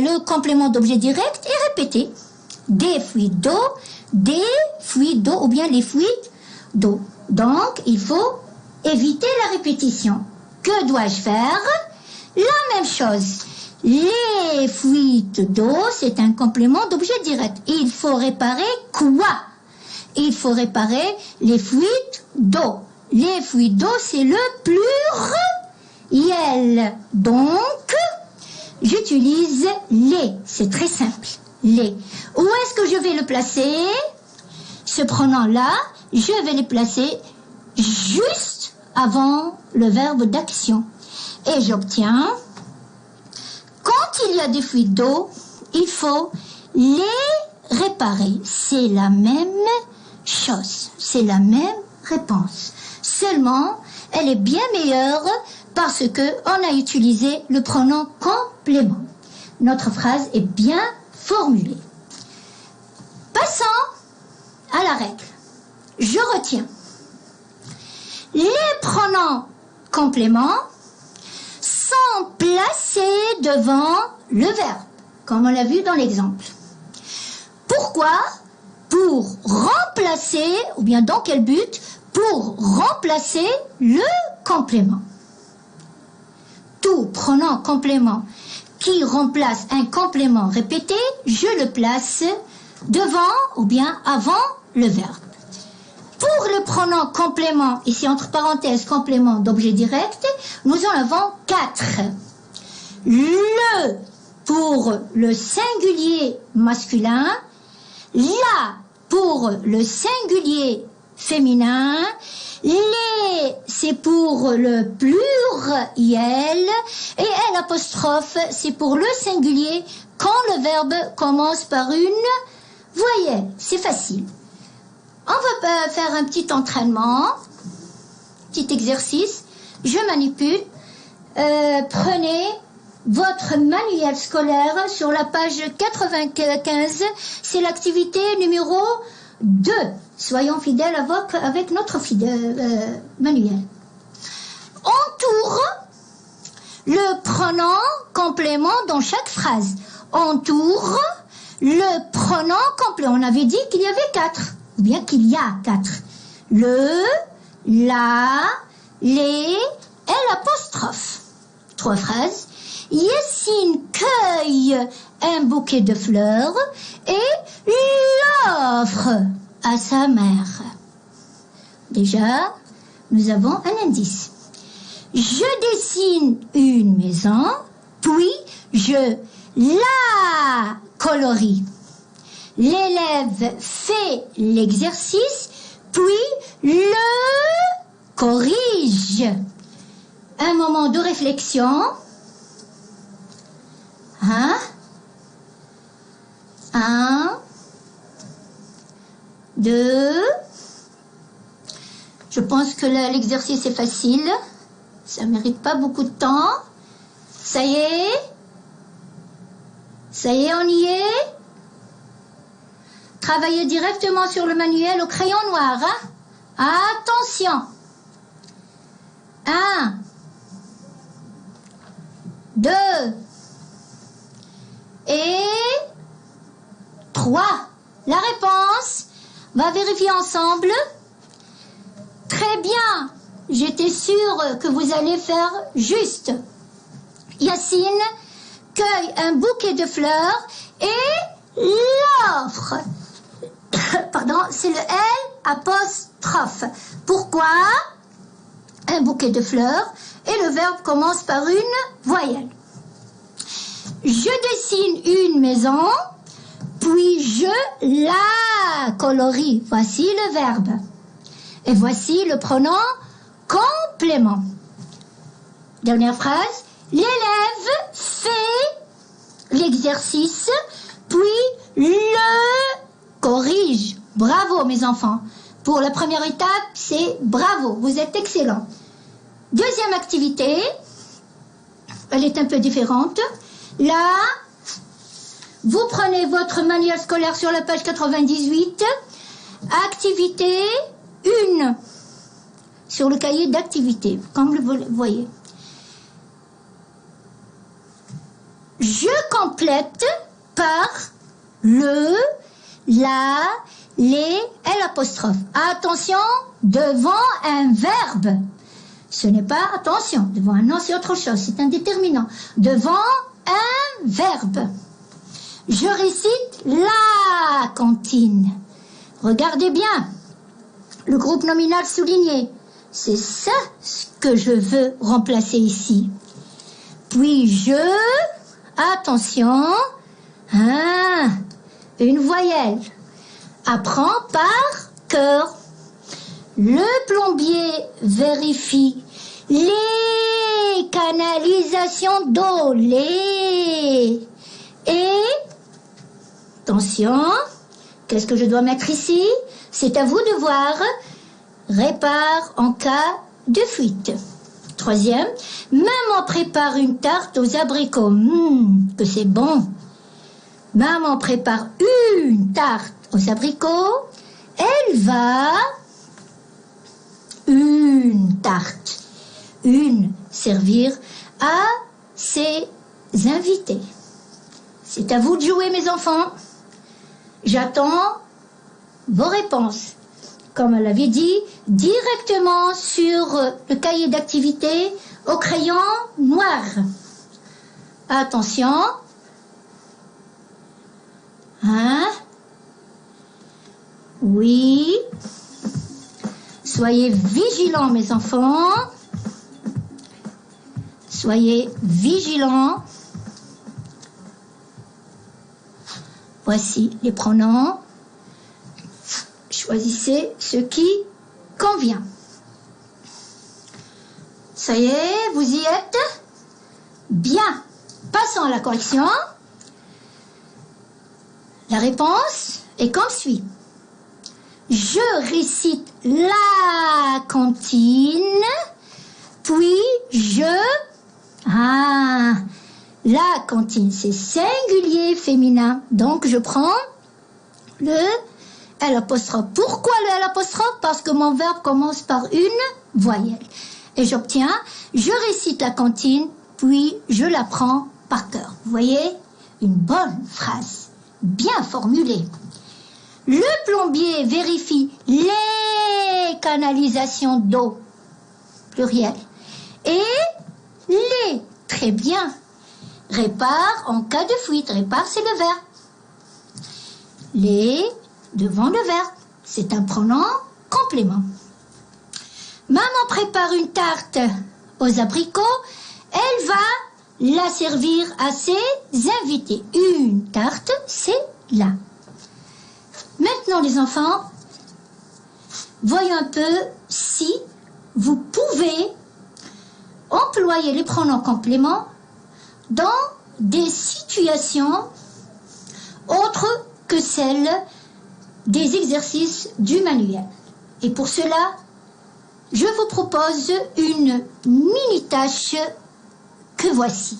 le complément d'objet direct est répété. Des fuites d'eau ou bien les fuites d'eau. Donc, il faut éviter la répétition. Que dois-je faire? La même chose. Les fuites d'eau, c'est un complément d'objet direct. Il faut réparer quoi? Il faut réparer les fuites d'eau. Les fuites d'eau, c'est le pluriel. Donc, j'utilise les. C'est très simple. Les. Où est-ce que je vais le placer? Ce pronom-là, je vais le placer juste avant le verbe d'action. Et j'obtiens, quand il y a des fuites d'eau, il faut les réparer. C'est la même chose. C'est la même réponse. Seulement, elle est bien meilleure parce que on a utilisé le pronom complément. Notre phrase est bien formulée. Passons à la règle. Je retiens. Les pronoms compléments sont placés devant le verbe, comme on l'a vu dans l'exemple. Pourquoi? Pour remplacer, ou bien dans quel but? Pour remplacer le complément. Tout pronom complément qui remplace un complément répété, je le place devant ou bien avant le verbe. Pour le pronom complément, ici entre parenthèses complément d'objet direct, nous en avons 4. Le pour le singulier masculin, la pour le singulier féminin, les c'est pour le pluriel et l'apostrophe c'est pour le singulier quand le verbe commence par une voyelle. C'est facile. On va faire un petit entraînement, petit exercice. Je manipule. Prenez votre manuel scolaire sur la page 95. C'est l'activité numéro 2. Soyons fidèles avec notre manuel. Entoure le pronom complément dans chaque phrase. Entoure le pronom complément. On avait dit qu'il y avait 4. Ou bien qu'il y a 4. Le, la, les et l'apostrophe. 3 phrases. Yassine cueille un bouquet de fleurs et l'offre à sa mère. Déjà, nous avons un indice. Je dessine une maison, puis je la colorie. L'élève fait l'exercice, puis le corrige. Un moment de réflexion. 1, 2. Je pense que l'exercice est facile. Ça ne mérite pas beaucoup de temps. Ça y est? Ça y est, on y est? Travaillez directement sur le manuel au crayon noir. Attention. 1, 2 et 3. La réponse, on va vérifier ensemble. Très bien. J'étais sûre que vous allez faire juste. Yacine cueille un bouquet de fleurs et l'offre. Pardon, c'est le L apostrophe. Pourquoi? Un bouquet de fleurs et le verbe commence par une voyelle. Je dessine une maison, puis je la colorie. Voici le verbe. Et voici le pronom complément. Dernière phrase. L'élève fait l'exercice, puis le corrige. Bravo mes enfants. Pour la première étape, c'est bravo. Vous êtes excellents. Deuxième activité. Elle est un peu différente. Là, vous prenez votre manuel scolaire sur la page 98. Activité 1. Sur le cahier d'activité, comme vous le voyez. je complète par le, la, les, l'apostrophe. Attention, devant un verbe. Ce n'est pas, attention, devant un nom, c'est autre chose, c'est un déterminant. Devant un verbe. Je récite la cantine. Regardez bien, le groupe nominal souligné. C'est ça ce que je veux remplacer ici. Puis je, attention, une voyelle. Apprends par cœur. Le plombier vérifie les canalisations d'eau, et, attention, qu'est-ce que je dois mettre ici? C'est à vous de voir. Répare en cas de fuite. Troisième, maman prépare une tarte aux abricots. Que c'est bon. Maman prépare une tarte aux abricots. Elle va... Une tarte. Une servir à ses invités. C'est à vous de jouer, mes enfants. J'attends vos réponses. Comme elle l'avait dit, directement sur le cahier d'activité au crayon noir. Attention. Oui. Soyez vigilants, mes enfants. Soyez vigilants. Voici les pronoms. Choisissez ce qui convient. Ça y est, vous y êtes? Bien. Passons à la correction. La réponse est comme suit. Je récite la cantine, puis je... la cantine, c'est singulier féminin. Donc, je prends le l'apostrophe. Pourquoi le l'apostrophe? Parce que mon verbe commence par une voyelle. Et j'obtiens, je récite la cantine, puis je la prends par cœur. Vous voyez? Une bonne phrase, bien formulée. Le plombier vérifie les canalisations d'eau, pluriel, et les, très bien, répare en cas de fuite. Répare, c'est le verbe. Les, devant le verbe, c'est un pronom complément. Maman prépare une tarte aux abricots, elle va la servir à ses invités. Une tarte, c'est là. Maintenant, les enfants, voyons un peu si vous pouvez employer les pronoms compléments dans des situations autres que celles des exercices du manuel. Et pour cela, je vous propose une mini-tâche que voici.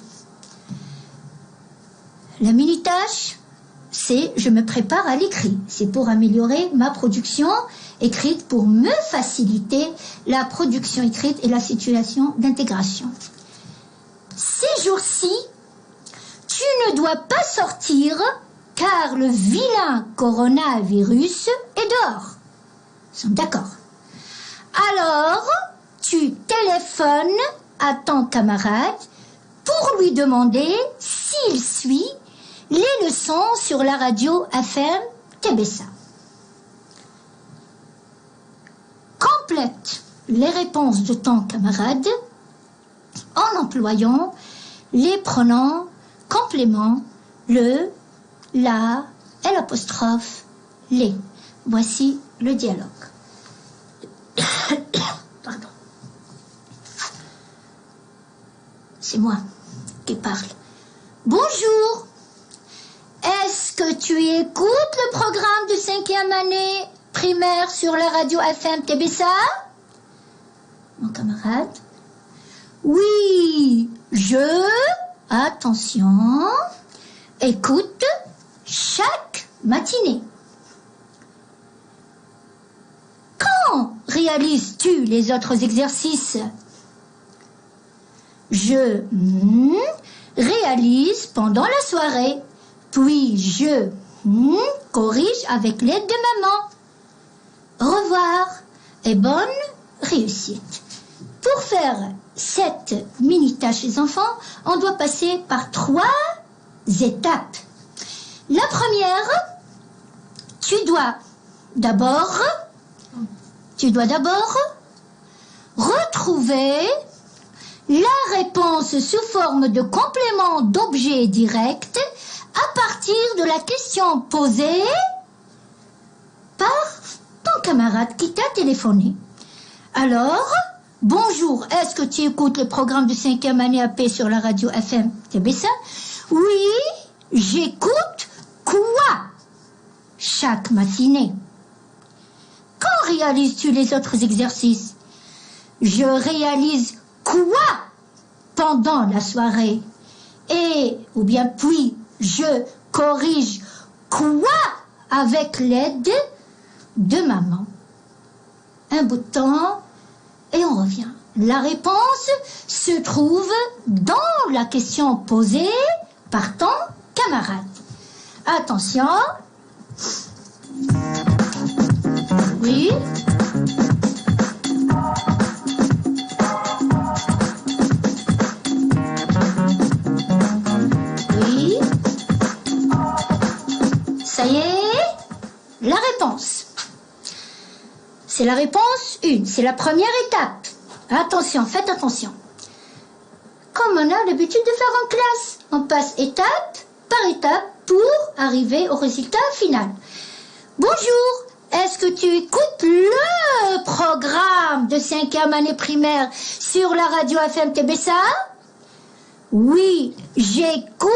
La mini-tâche, c'est je me prépare à l'écrit. C'est pour améliorer ma production écrite, pour me faciliter la production écrite et la situation d'intégration. Ces jours-ci, tu ne dois pas sortir car le vilain coronavirus est dehors. Nous sommes d'accord. Alors, tu téléphones à ton camarade pour lui demander s'il suit les leçons sur la radio FM TBSA. Complète les réponses de ton camarade en employant les pronoms compléments le, la, l'apostrophe, les. Voici le dialogue. Pardon. C'est moi qui parle. Bonjour. Est-ce que tu écoutes le programme de 5e année primaire sur la radio FM TBSA? Mon camarade. Oui, attention, écoute chaque matinée. Quand réalises-tu les autres exercices? réalise pendant la soirée. Puis je corrige avec l'aide de maman. Au revoir et bonne réussite. Pour faire cette mini-tâche les enfants, on doit passer par 3 étapes. La première, tu dois d'abord retrouver la réponse sous forme de complément d'objet direct à partir de la question posée par ton camarade qui t'a téléphoné. Alors, bonjour, est-ce que tu écoutes le programme de 5e année AP sur la radio FM TBC? Oui, j'écoute quoi chaque matinée? Quand réalises-tu les autres exercices? Je réalise quoi pendant la soirée? Ou bien puis je corrige quoi avec l'aide de maman? Un bout de temps et on revient. La réponse se trouve dans la question posée par ton camarade. Attention. Oui. Oui. Ça y est, la réponse. C'est la réponse 1, c'est la première étape. Attention, faites attention. Comme on a l'habitude de faire en classe, on passe étape par étape pour arriver au résultat final. Bonjour, est-ce que tu écoutes le programme de 5e année primaire sur la radio FM TBC? Oui, j'écoute...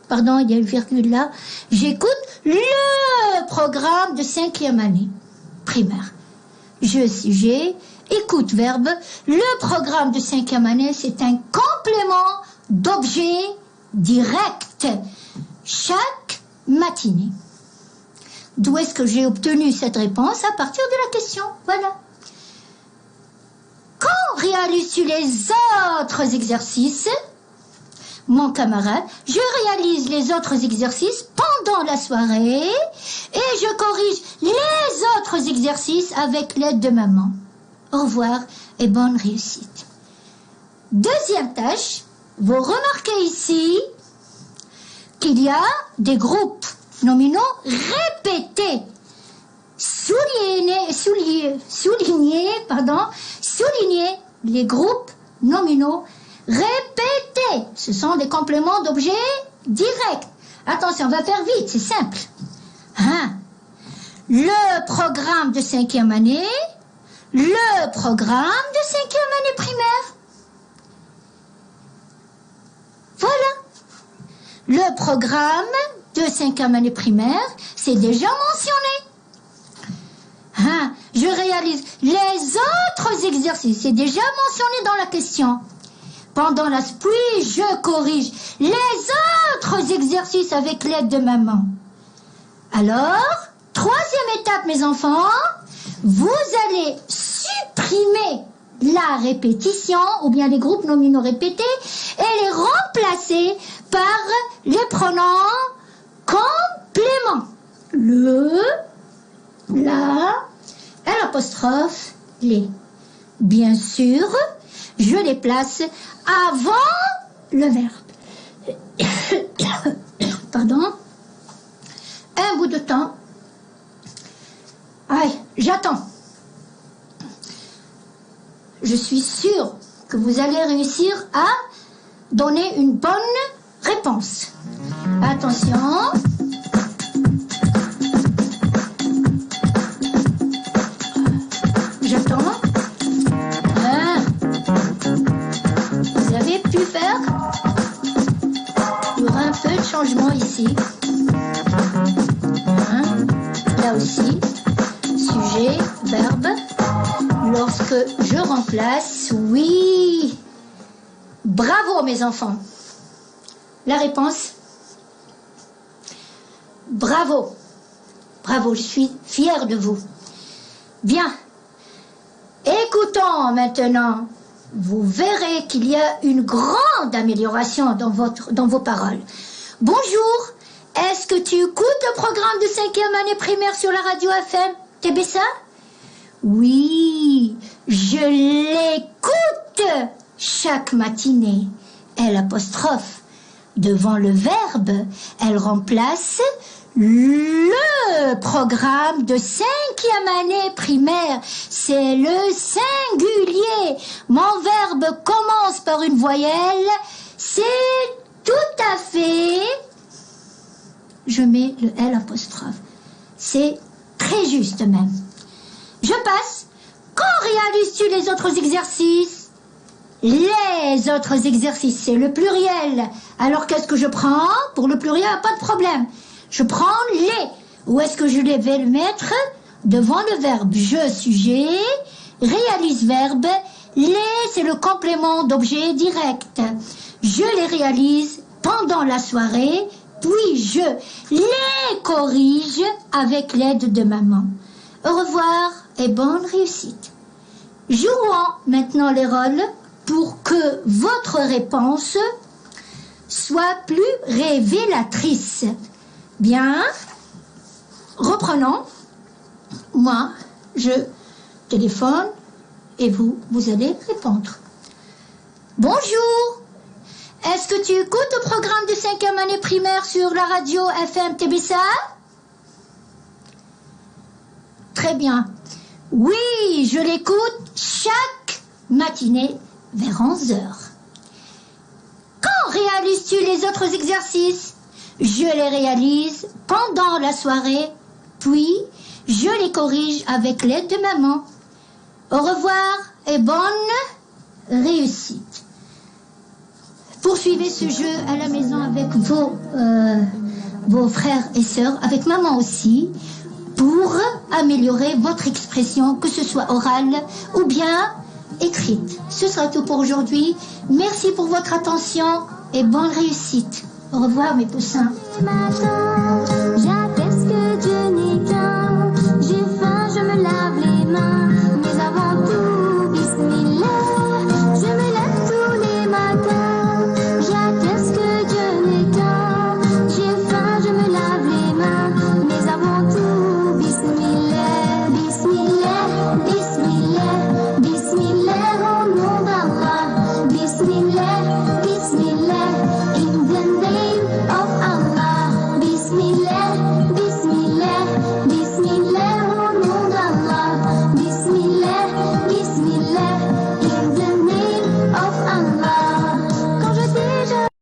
Pardon, il y a une virgule là. J'écoute le programme de 5e année primaire. Je, sujet, écoute, verbe. Le programme de 5e année, c'est un complément d'objet direct chaque matinée. D'où est-ce que j'ai obtenu cette réponse? À partir de la question. Voilà. Quand réalises-tu les autres exercices? Mon camarade, je réalise les autres exercices pendant la soirée et je corrige les autres exercices avec l'aide de maman. Au revoir et bonne réussite. Deuxième tâche, vous remarquez ici qu'il y a des groupes nominaux répétés. Soulignez les groupes nominaux répétés. Ce sont des compléments d'objets directs. Attention, on va faire vite, c'est simple. Le programme de 5e année, le programme de 5e année primaire. Voilà. Le programme de 5e année primaire, c'est déjà mentionné. Je réalise les autres exercices, c'est déjà mentionné dans la question. Puis je corrige les autres exercices avec l'aide de maman. Alors, troisième étape, mes enfants, vous allez supprimer la répétition ou bien les groupes nominaux répétés et les remplacer par les pronoms compléments. Le, la, et l'apostrophe, les. Bien sûr, je les place avant le verbe. Pardon. Un bout de temps. Allez, j'attends. Je suis sûre que vous allez réussir à donner une bonne réponse. Attention. J'attends. Vous avez pu faire? Il y aura un peu de changement ici. Là aussi. Sujet, verbe. Lorsque je remplace, oui. Bravo mes enfants. La réponse? Bravo. Bravo, je suis fière de vous. Bien. Écoutons maintenant vous verrez qu'il y a une grande amélioration dans vos paroles. Bonjour, est-ce que tu écoutes le programme de 5e année primaire sur la radio FM TBSA? Oui, je l'écoute chaque matinée. L'. Devant le verbe, elle remplace le programme de 5e année primaire. C'est le singulier. Mon verbe commence par une voyelle. C'est tout à fait... Je mets le L'. C'est très juste même. Je passe. Quand réalises-tu les autres exercices? Les autres exercices, c'est le pluriel. Alors qu'est-ce que je prends? Pour le pluriel, pas de problème. Je prends les. Où est-ce que je vais le mettre? Devant le verbe. Je, sujet, réalise, verbe. Les, c'est le complément d'objet direct. Je les réalise pendant la soirée, puis je les corrige avec l'aide de maman. Au revoir et bonne réussite. Jouons maintenant les rôles pour que votre réponse soit plus révélatrice. Bien, reprenons. Moi, je téléphone et vous allez répondre. Bonjour, est-ce que tu écoutes le programme de 5e année primaire sur la radio FM TBSA? Très bien. Oui, je l'écoute chaque matinée vers 11h. Quand réalises-tu les autres exercices? Je les réalise pendant la soirée, puis je les corrige avec l'aide de maman. Au revoir et bonne réussite. Poursuivez ce jeu à la maison avec vos frères et sœurs, avec maman aussi, pour améliorer votre expression, que ce soit orale ou bien écrite. Ce sera tout pour aujourd'hui. Merci pour votre attention et bonne réussite. Au revoir mes poussins.